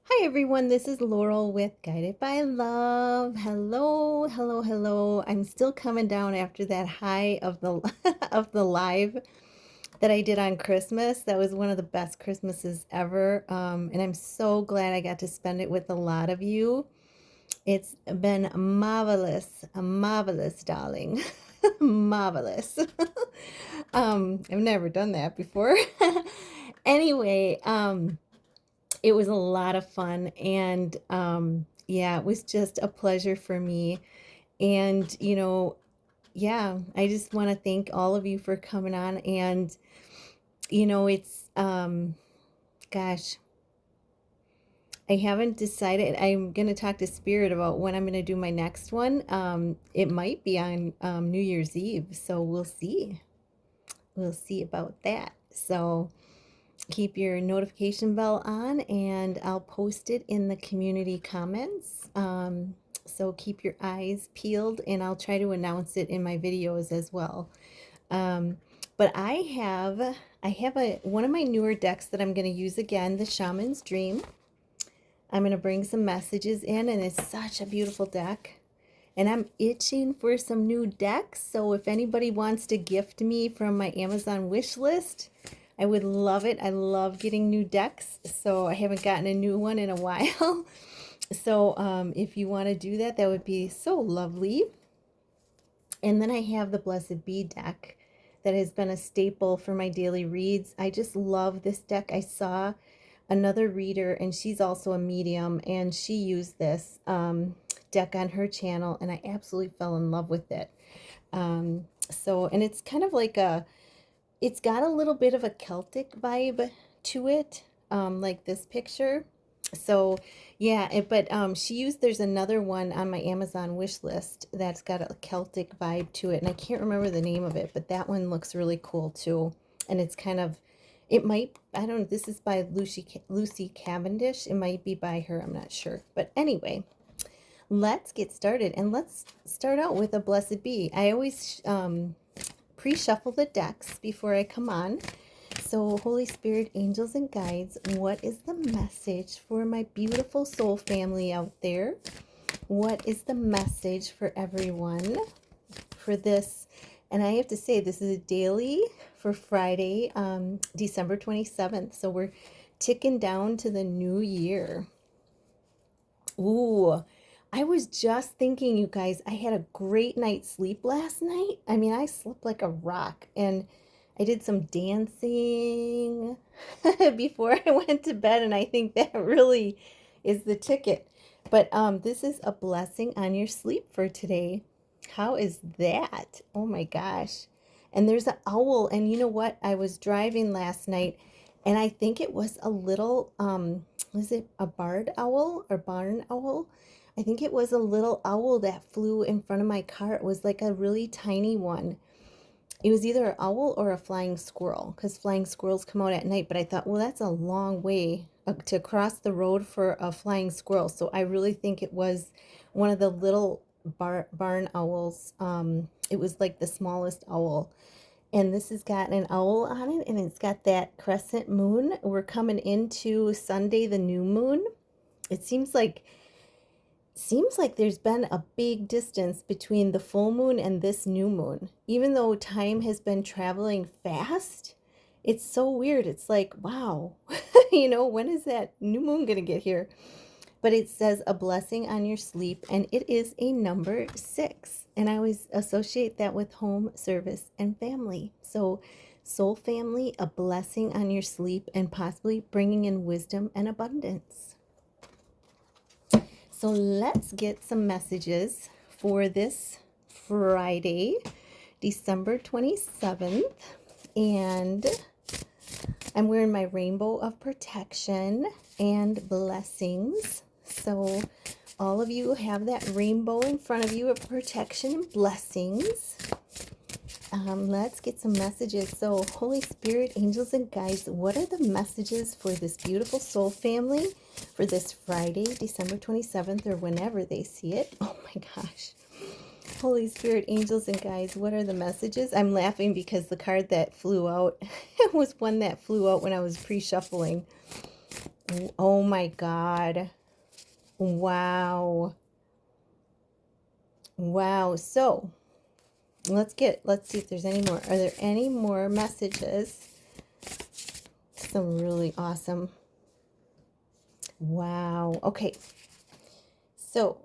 Hi everyone, this is Laurel with Guided by Love. Hello, hello, hello. I'm still coming down after that high of the of the live that I did on Christmas. That was one of the best Christmases ever. And I'm so glad I got to spend it with a lot of you. It's been marvelous, darling. Marvelous. I've never done that before. Anyway, it was a lot of fun, and yeah, it was just a pleasure for me. And yeah, I just want to thank all of you for coming on. And it's gosh, I haven't decided. I'm going to talk to Spirit about when I'm going to do my next one. It might be on New Year's Eve, so we'll see about that. So keep your notification bell on, and I'll post it in the community comments. So keep your eyes peeled, and I'll try to announce it in my videos as well. Um, but I have one of my newer decks that I'm going to use again, the Shaman's Dream. I'm going to bring some messages in, and it's such a beautiful deck. And I'm itching for some new decks, so if anybody wants to gift me from my Amazon wish list, I would love it. I love getting new decks, so I haven't gotten a new one in a while. So if you want to do that, that would be so lovely. And then I have the Blessed Bee deck that has been a staple for my daily reads. I just love this deck. I saw another reader, and she's also a medium, and she used this deck on her channel, and I absolutely fell in love with it. And it's kind of like it's got a little bit of a Celtic vibe to it, like this picture. So yeah, there's another one on my Amazon wish list that's got a Celtic vibe to it, and I can't remember the name of it, but that one looks really cool too. And it's kind of, I don't know, this is by Lucy Cavendish. It might be by her, I'm not sure. But anyway, let's get started, and let's start out with a Blessed Bee. I always pre-shuffle the decks before I come on. So, Holy Spirit, angels, and guides, what is the message for my beautiful soul family out there? What is the message for everyone for this? And I have to say, this is a daily for Friday, December 27th. So we're ticking down to the new year. Ooh, I was just thinking, you guys, I had a great night's sleep last night. I mean, I slept like a rock, and I did some dancing before I went to bed, and I think that really is the ticket. But this is a blessing on your sleep for today. How is that? Oh my gosh. And there's an owl, and you know what? I was driving last night, and I think it was a little, was it a barred owl or barn owl? I think it was a little owl that flew in front of my car. It was like a really tiny one. It was either an owl or a flying squirrel, because flying squirrels come out at night. But I thought, well, that's a long way to cross the road for a flying squirrel. So I really think it was one of the little barn owls. It was like the smallest owl. And this has got an owl on it, and it's got that crescent moon. We're coming into Sunday, the new moon. It seems like there's been a big distance between the full moon and this new moon. Even though time has been traveling fast, it's so weird. It's like, wow, when is that new moon going to get here? But it says a blessing on your sleep, and it is a number 6. And I always associate that with home, service, and family. So, soul family, a blessing on your sleep, and possibly bringing in wisdom and abundance. So let's get some messages for this Friday, December 27th. And I'm wearing my rainbow of protection and blessings. So all of you have that rainbow in front of you of protection and blessings. Let's get some messages. So Holy Spirit, angels, and guides, what are the messages for this beautiful soul family for this Friday, December 27th, or whenever they see it? Oh my gosh. Holy Spirit, angels, and guides, what are the messages? I'm laughing because the card that flew out was one that flew out when I was pre-shuffling. Oh my God. Wow. Wow. So let's see if there's any more. Are there any more messages? Some really awesome. Wow. Okay. So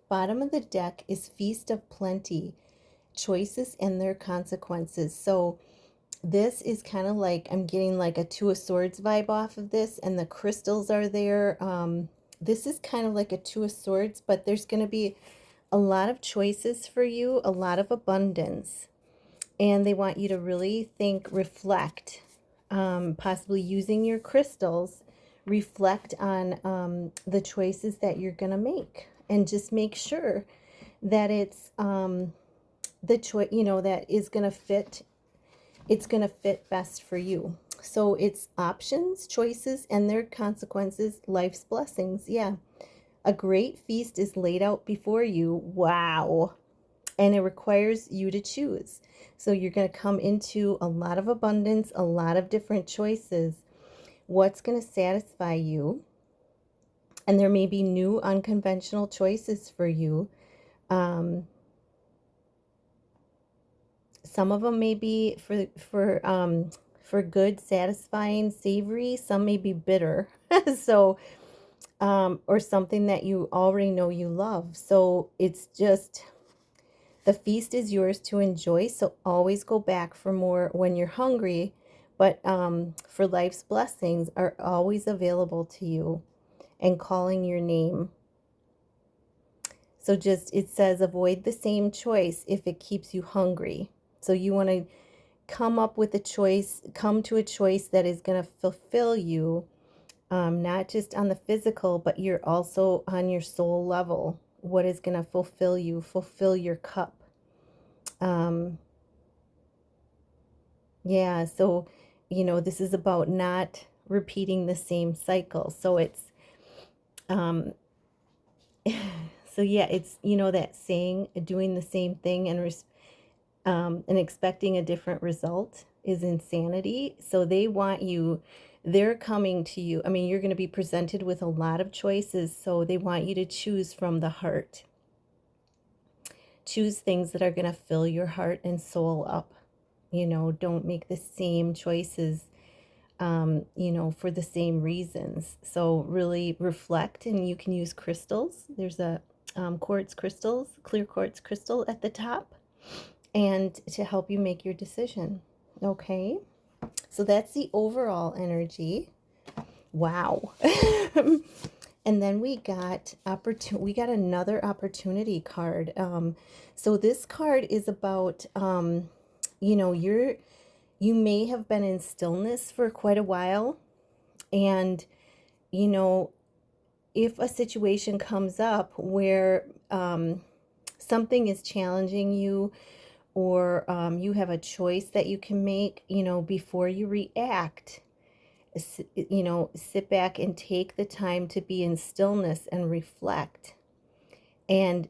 bottom of the deck is Feast of Plenty, choices and their consequences. So this is kind of like, I'm getting like a Two of Swords vibe off of this, and the crystals are there. This is kind of like a Two of Swords, but there's going to be a lot of choices for you, a lot of abundance. And they want you to really think, reflect, possibly using your crystals, reflect on the choices that you're going to make. And just make sure that it's the choice, that is going to fit. It's going to fit best for you. So it's options, choices, and their consequences, life's blessings. Yeah. A great feast is laid out before you. Wow. And it requires you to choose. So you're going to come into a lot of abundance, a lot of different choices. What's going to satisfy you? And there may be new unconventional choices for you. Some of them may be for good, satisfying, savory. Some may be bitter. So or something that you already know you love. So it's just, the feast is yours to enjoy. So always go back for more when you're hungry. But for life's blessings are always available to you and calling your name. So just, it says, avoid the same choice if it keeps you hungry. So you want to come to a choice that is going to fulfill you, not just on the physical, but you're also on your soul level. What is going to fulfill you, fulfill your cup. Yeah, so, this is about not repeating the same cycle. So it's, um, so yeah, it's, that saying, doing the same thing and expecting a different result is insanity. So they're coming to you. I mean, you're going to be presented with a lot of choices. So they want you to choose from the heart. Choose things that are going to fill your heart and soul up. Don't make the same choices, for the same reasons. So really reflect, and you can use crystals. There's a clear quartz crystal at the top, and to help you make your decision. Okay, so that's the overall energy. Wow. And then we got another opportunity card. So this card is about, you may have been in stillness for quite a while, and if a situation comes up where something is challenging you, or you have a choice that you can make, before you react, sit back and take the time to be in stillness and reflect and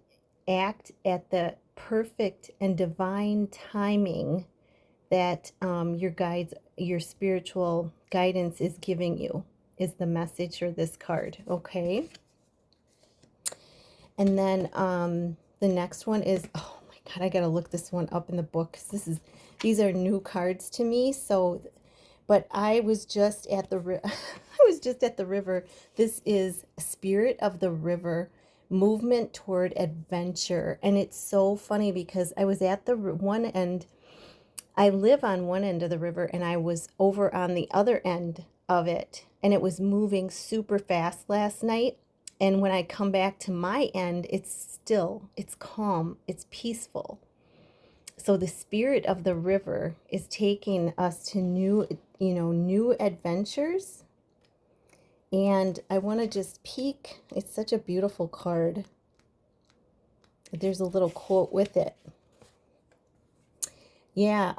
act at the perfect and divine timing that your spiritual guidance is giving you, is the message for this card. Okay. And then the next one is, oh my God, I got to look this one up in the book, because these are new cards to me. So, but I was just at the I was just at the river. This is Spirit of the River, movement toward adventure. And it's so funny because I was at the one end. I live on one end of the river, and I was over on the other end of it, and it was moving super fast last night. And when I come back to my end, it's still, it's calm, it's peaceful. So the spirit of the river is taking us to new adventures. And I want to just peek. It's such a beautiful card. There's a little quote with it. Yeah,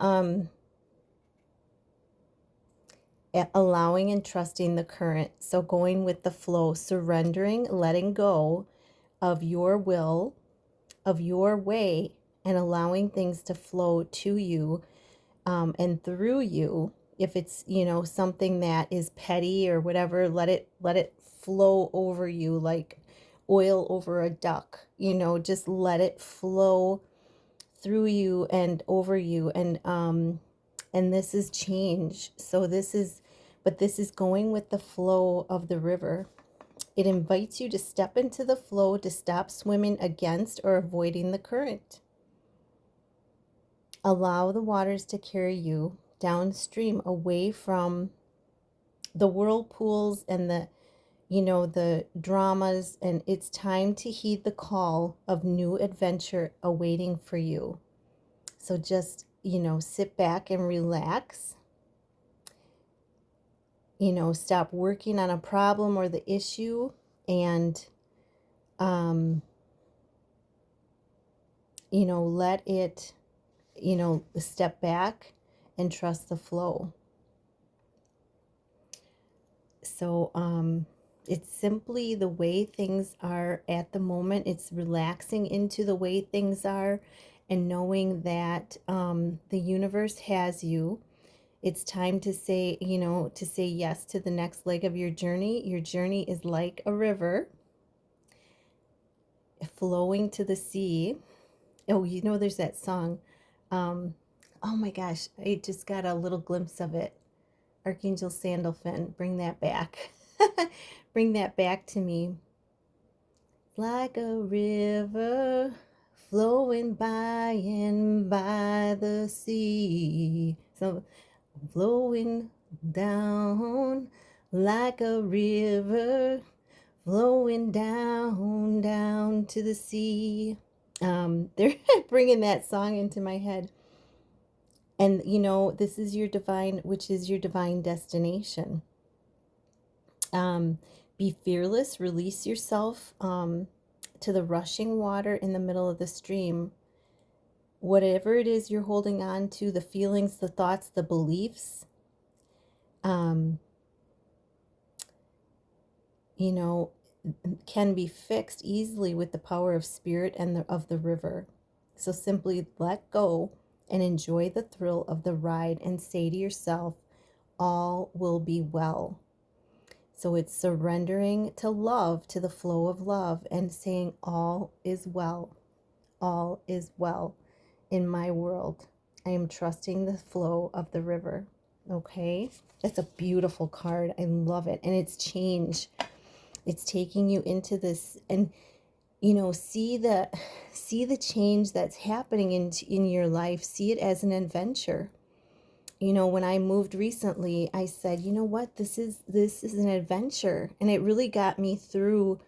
allowing and trusting the current. So going with the flow, surrendering, letting go of your will, of your way, and allowing things to flow to you and through you If it's, something that is petty or whatever, let it flow over you like oil over a duck. Just let it flow through you and over you. And this is change. But this is going with the flow of the river. It invites you to step into the flow, to stop swimming against or avoiding the current. Allow the waters to carry you downstream, away from the whirlpools and the dramas. And it's time to heed the call of new adventure awaiting for you. So just, sit back and relax. Stop working on a problem or the issue, and let it, step back and trust the flow. So it's simply the way things are at the moment. It's relaxing into the way things are and knowing that the universe has you. It's time to say, to say yes to the next leg of your journey. Your journey is like a river flowing to the sea. Oh, there's that song. Oh my gosh, I just got a little glimpse of it. Archangel Sandalphon, bring that back. Bring that back to me. Like a river flowing by and by the sea. So flowing down like a river flowing down to the sea. They're bringing that song into my head. And this is your divine, which is your divine destination. Be fearless, release yourself to the rushing water in the middle of the stream. Whatever it is you're holding on to, the feelings, the thoughts, the beliefs, can be fixed easily with the power of spirit and of the river. So simply let go and enjoy the thrill of the ride and say to yourself, all will be well. So it's surrendering to love, to the flow of love, and saying all is well. All is well in my world. I am trusting the flow of the river. Okay? That's a beautiful card. I love it. And it's change. It's taking you into this, and see the change that's happening in your life. See it as an adventure. When I moved recently, I said, you know what, this is an adventure. And it really got me through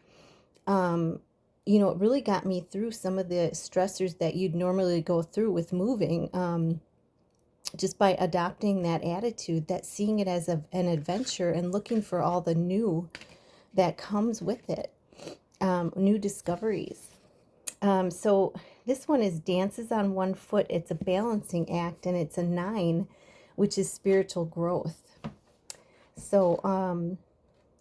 some of the stressors that you'd normally go through with moving, just by adopting that attitude, that seeing it as an adventure and looking for all the new that comes with it, new discoveries. So this one is dances on one foot. It's a balancing act, and it's a 9, which is spiritual growth. So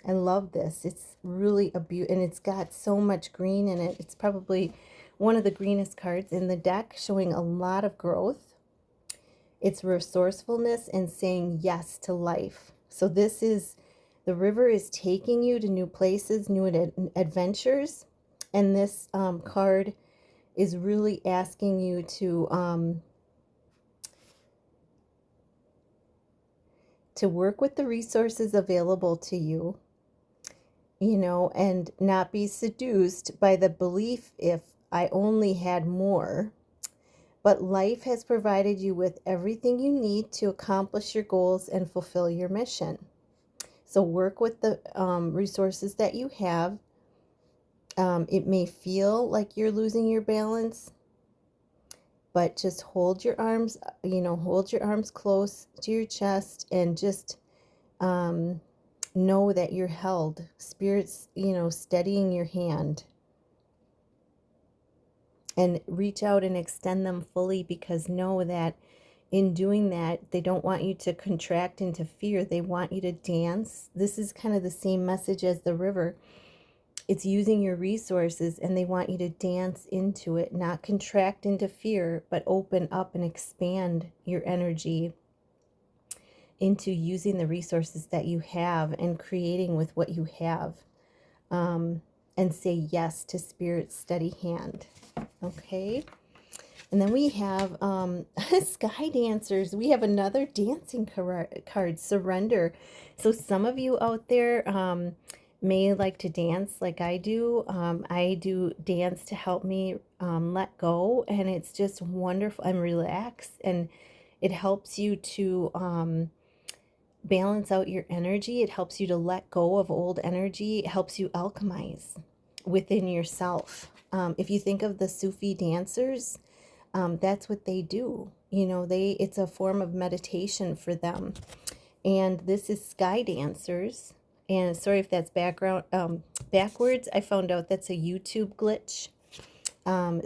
I love this. It's really a beauty, and it's got so much green in it. It's probably one of the greenest cards in the deck, showing a lot of growth. It's resourcefulness and saying yes to life. So the river is taking you to new places, new adventures. And this card is really asking you to work with the resources available to you, and not be seduced by the belief, if I only had more. But life has provided you with everything you need to accomplish your goals and fulfill your mission. So work with the resources that you have. It may feel like you're losing your balance, but just hold your arms close to your chest, and just know that you're held. Spirit's, steadying your hand. And reach out and extend them fully, because know that in doing that, they don't want you to contract into fear. They want you to dance. This is kind of the same message as the river. It's using your resources, and they want you to dance into it, not contract into fear, but open up and expand your energy. into using the resources that you have and creating with what you have. And say yes to Spirit's steady hand. Okay. And then we have Sky Dancers. We have another dancing card, Surrender. So some of you out there may like to dance like I do. I do dance to help me let go, and it's just wonderful and relax, and it helps you to balance out your energy. It helps you to let go of old energy. It helps you alchemize within yourself. If you think of the Sufi dancers, that's what they do. You know, it's a form of meditation for them. And this is Sky Dancers. And sorry if that's backwards. I found out that's a YouTube glitch.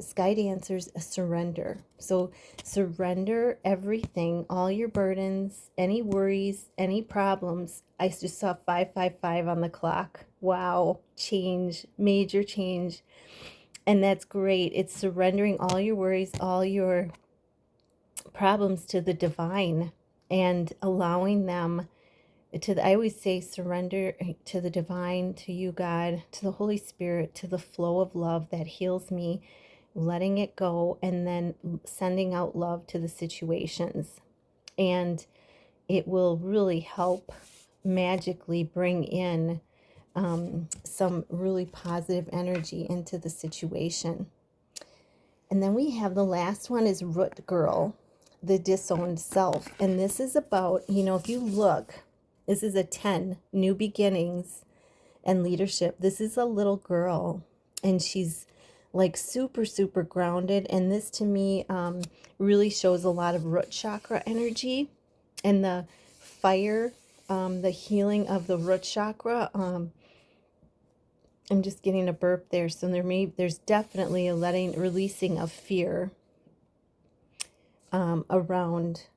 Sky Dancers, a surrender. So surrender everything, all your burdens, any worries, any problems. I just saw 555 on the clock. Wow, change, major change. And that's great. It's surrendering all your worries, all your problems to the divine, and allowing them I always say surrender to the divine, to you, God, to the Holy Spirit, to the flow of love that heals me, letting it go, and then sending out love to the situations. And it will really help magically bring in some really positive energy into the situation. And then we have the last one is Root Girl, the disowned self. And this is about, if you look, this is a 10, new beginnings and leadership. This is a little girl, and she's like super, super grounded. And this to me really shows a lot of root chakra energy and the fire, the healing of the root chakra. I'm just getting a burp there. So there's definitely a releasing of fear around,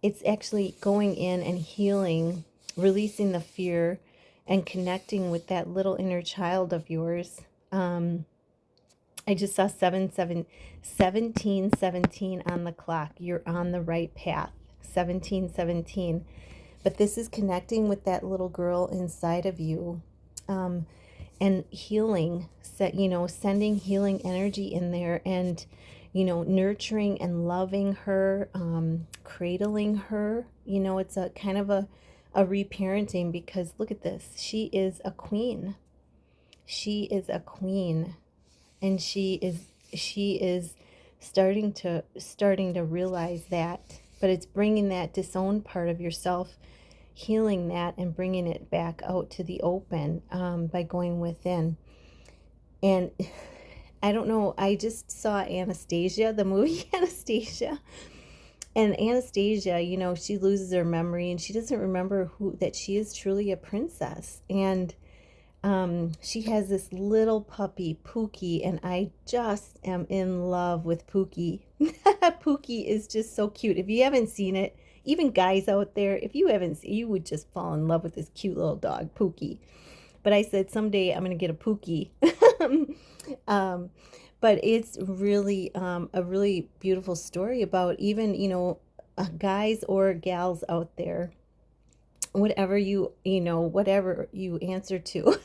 it's actually going in and healing, releasing the fear and connecting with that little inner child of yours. I just saw 1717 on the clock. You're on the right path. 1717. But this is connecting with that little girl inside of you. And healing, sending healing energy in there, and nurturing and loving her, cradling her. It's a kind of a reparenting, because look at this. She is a queen. She is a queen, and she is starting to realize that. But it's bringing that disowned part of yourself, healing that, and bringing it back out to the open by going within. And I don't know, I just saw Anastasia, the movie Anastasia. And Anastasia, she loses her memory, and she doesn't remember that she is truly a princess. And she has this little puppy, Pookie, and I just am in love with Pookie. Pookie is just so cute. If you haven't seen it, even guys out there, if you haven't seen, you would just fall in love with this cute little dog, Pookie. But I said someday I'm going to get a Pookie. But it's really a really beautiful story about even, guys or gals out there, whatever whatever you answer to.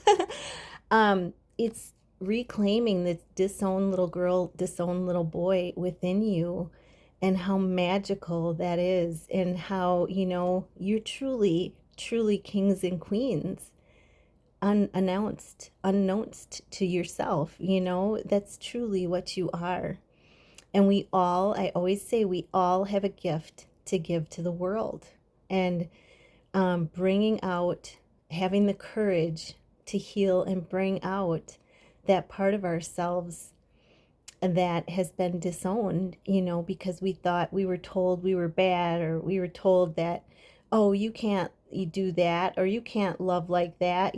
It's reclaiming this disowned little girl, disowned little boy within you, and how magical that is, and how, you're truly, truly kings and queens, unknowns to yourself. That's truly what you are. And I always say, we all have a gift to give to the world. And bringing out, having the courage to heal and bring out that part of ourselves that has been disowned, because we were told we were bad, or we were told that, oh, you do that, or you can't love like that,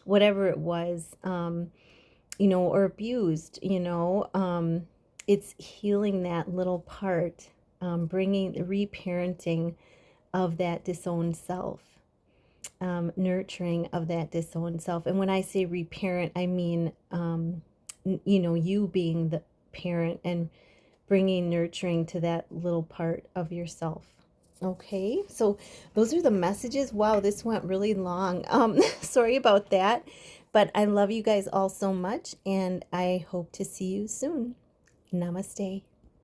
whatever it was, or abused, it's healing that little part, bringing the reparenting of that disowned self, nurturing of that disowned self. And when I say reparent, I mean, you being the parent and bringing nurturing to that little part of yourself. Okay, so those are the messages. Wow, this went really long. Sorry about that, but I love you guys all so much, and I hope to see you soon. Namaste.